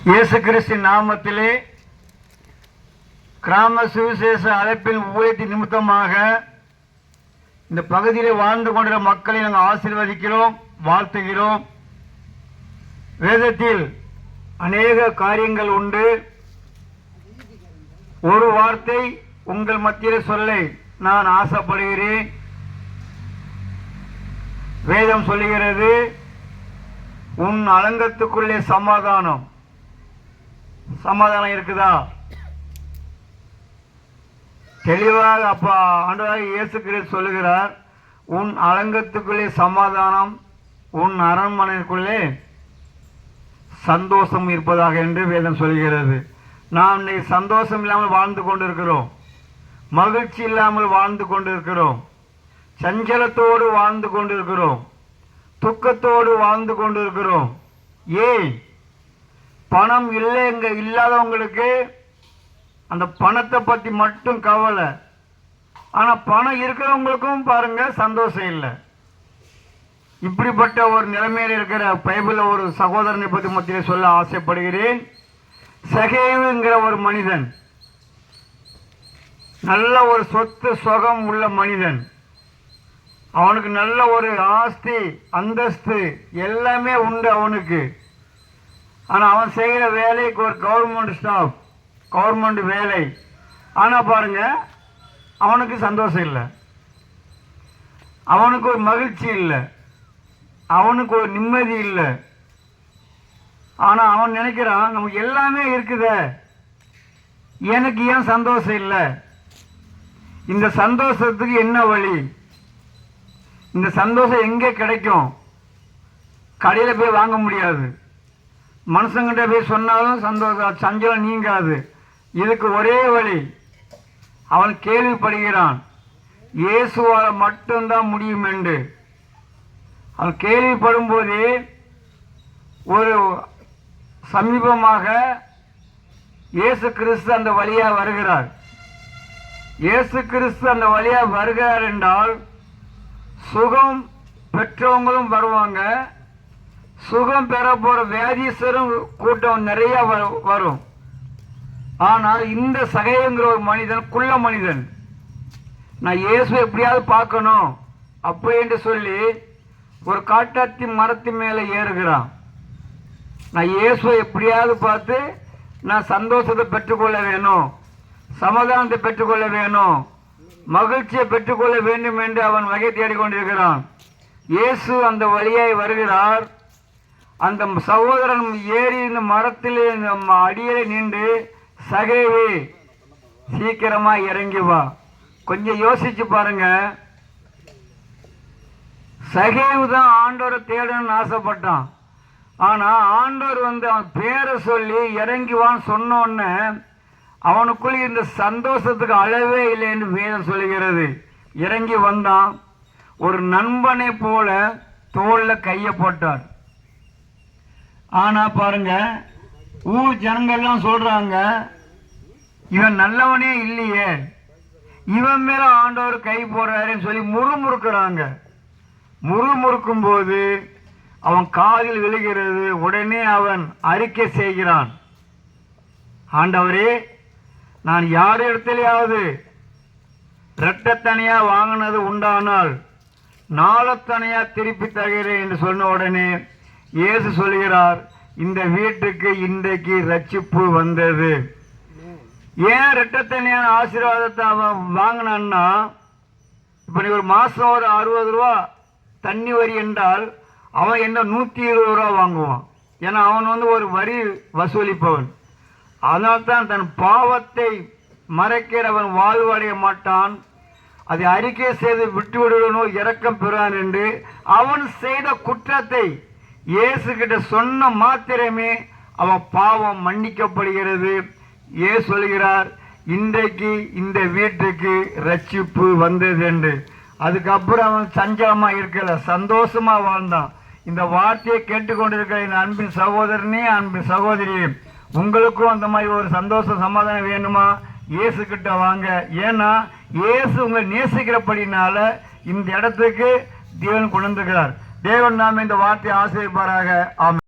இயேசு கிறிஸ்து நாமத்திலே கிராம சுவிசேஷ அழைப்பின் ஊழியத்தின் நிமித்தமாக இந்த பகுதியிலே வாழ்ந்து கொண்டிருக்கிற மக்களை நாங்கள் ஆசீர்வதிக்கிறோம், வாழ்த்துகிறோம். வேதத்தில் அநேக காரியங்கள் உண்டு. ஒரு வார்த்தை உங்கள் மத்தியிலே சொல்ல நான் ஆசைப்படுகிறேன். வேதம் சொல்லுகிறது, உன் அலங்கத்துக்குள்ளே சமாதானம். சமாதானம் இருக்குதா? தெளிவாக அப்பா ஆண்டவராக இயேசு கிறிஸ்து சொல்லுகிறார், உன் அலங்கத்துக்குள்ளே சமாதானம், உன் அரண்மனைக்குள்ளே சந்தோஷம் இருப்பதாக என்று வேதம் சொல்கிறது. நாம் இன்னைக்கு சந்தோஷம் இல்லாமல் வாழ்ந்து கொண்டிருக்கிறோம், மகிழ்ச்சி இல்லாமல் வாழ்ந்து கொண்டிருக்கிறோம், சஞ்சலத்தோடு வாழ்ந்து கொண்டிருக்கிறோம், துக்கத்தோடு வாழ்ந்து கொண்டிருக்கிறோம். ஏன்? பணம் இல்லாதவங்களுக்கு அந்த பணத்தை பற்றி மட்டும் கவலை. ஆனால் பணம் இருக்கிறவங்களுக்கும் பாருங்க சந்தோஷம் இல்லை. இப்படிப்பட்ட ஒரு நிலைமையில் இருக்கிற பைபிளில் ஒரு சகோதரனை பற்றி மத்தியிலே சொல்ல ஆசைப்படுகிறேன். சகேவுங்கிற ஒரு மனிதன், நல்ல ஒரு சொத்து சுகம் உள்ள மனிதன். அவனுக்கு நல்ல ஒரு ஆஸ்தி அந்தஸ்து எல்லாமே உண்டு அவனுக்கு. ஆனால் அவன் செய்கிற வேலைக்கு ஒரு கவர்மெண்ட் ஸ்டாஃப், கவர்மெண்ட் வேலை. ஆனால் பாருங்க அவனுக்கு சந்தோஷம் இல்லை, அவனுக்கு ஒரு மகிழ்ச்சி இல்லை, அவனுக்கு ஒரு நிம்மதி இல்லை. ஆனால் அவன் நினைக்கிறான், நமக்கு எல்லாமே இருக்குதே, எனக்கு ஏன் சந்தோஷம் இல்லை? இந்த சந்தோஷத்துக்கு என்ன வழி? இந்த சந்தோஷம் எங்கே கிடைக்கும்? கடையில் போய் வாங்க முடியாது, மனுஷங்கிட்ட போய் சொன்னாலும் சந்தோஷம் சஞ்சலம் நீங்காது. இதுக்கு ஒரே வழி, அவன் கேள்விப்படுகிறான், இயேசுவால் மட்டும்தான் முடியும் என்று. அவன் கேள்விப்படும் போதே ஒரு சமீபமாக இயேசு கிறிஸ்து அந்த வழியாக வருகிறார். இயேசு கிறிஸ்து அந்த வழியாக வருகிறார் என்றால் சுகம் பெற்றவங்களும் வருவாங்க, சுகம் பெற போற வியாதிஸ்வரும் கூட்டம் நிறைய வரும். ஆனால் இந்த சகைங்கிற ஒரு மனிதன், குள்ள மனிதன், நான் இயேசுவை எப்படியாவது பார்க்கணும் அப்படின்னு சொல்லி ஒரு காட்டாத்தி மரத்தின் மேலே ஏறுகிறான். நான் இயேசுவை எப்படியாவது பார்த்து நான் சந்தோஷத்தை பெற்றுக்கொள்ள வேணும், சமாதானத்தை பெற்றுக்கொள்ள வேணும், மகிழ்ச்சியை பெற்றுக்கொள்ள வேண்டும் என்று அவன் வகை தேடிக்கொண்டிருக்கிறான். இயேசு அந்த வழியாய் வருகிறார். அந்த சகோதரன் ஏறி இந்த மரத்திலே அடியிலே நின்று, சகேவே சீக்கிரமா இறங்கி வா. கொஞ்சம் யோசிச்சு பாருங்க, சகேவு தான் ஆண்டவரை தேடணும்னு ஆசைப்பட்டான். ஆனா ஆண்டவர் அவன் பேரை சொல்லி இறங்கி வான்னு சொன்னோன்னு அவனுக்குள் இந்த சந்தோஷத்துக்கு அளவே இல்லை என்று வேதம் சொல்லுகிறது. இறங்கி வந்தான், ஒரு நண்பனை போல தோல்ல கையை போட்டார். ஆனா பாருங்க, ஊர் ஜனங்கள்லாம் சொல்றாங்க, இவன் நல்லவனே இல்லையே, இவன் மேல ஆண்டவர் கை போடுறாருன்னு சொல்லி முறுமுறுக்கிறாங்க. முறுமுறுக்கும் போது அவன் காலில் விழுகிறது. உடனே அவன் அறிக்கை செய்கிறான், ஆண்டவரே, நான் யார் இடத்திலேயாவது இரட்டத்தனையா வாங்கினது உண்டானால் நாளத்தனையா திருப்பி தருகிறேன் என்று சொன்ன உடனே இயேசு சொல்கிறார், இந்த வீட்டுக்கு இன்றைக்கு ரட்சிப்பு வந்தது. ஏன் இரட்டத்தனையான ஆசீர்வாதத்தை அவன் வாங்கினான்னா, இப்போ நீ ஒரு மாதம் ஒரு 60 ரூபா தண்ணி வரி என்றால் அவன் என்ன 120 ரூபா வாங்குவான். ஏன்னா அவன் ஒரு வரி வசூலிப்பவன். அதனால்தான் தன் பாவத்தை மறைக்கிறவன் வாழ்வடைய மாட்டான், அதை அறிக்கை செய்து விட்டுவிடுவனோ இரக்கம் பெறுவான் என்று அவன் செய்த குற்றத்தை இயேசு கிட்ட சொன்ன மாத்திரமே அவன் பாவம் மன்னிக்கப்படுகிறது. இயேசு சொல்கிறார், இன்றைக்கு இந்த வீட்டுக்கு ரட்சிப்பு வந்தது என்று. அதுக்கப்புறம் அவன் சஞ்சலமா இருக்கல, சந்தோஷமா வாழ்ந்தான். இந்த வார்த்தையை கேட்டுக்கொண்டிருக்கிற இந்த அன்பின் சகோதரனே, அன்பின் சகோதரி, உங்களுக்கும் அந்த மாதிரி ஒரு சந்தோஷம் சமாதானம் வேணுமா? இயேசு கிட்ட வாங்க. ஏன்னா இயேசு உங்களை நேசிக்கிறபடினால இந்த இடத்துக்கு தேவன் கொண்டு வந்திருக்கிறார். தேவன் நாம இந்த வார்த்தையை ஆசீர்வதிப்பாராக. ஆமென்.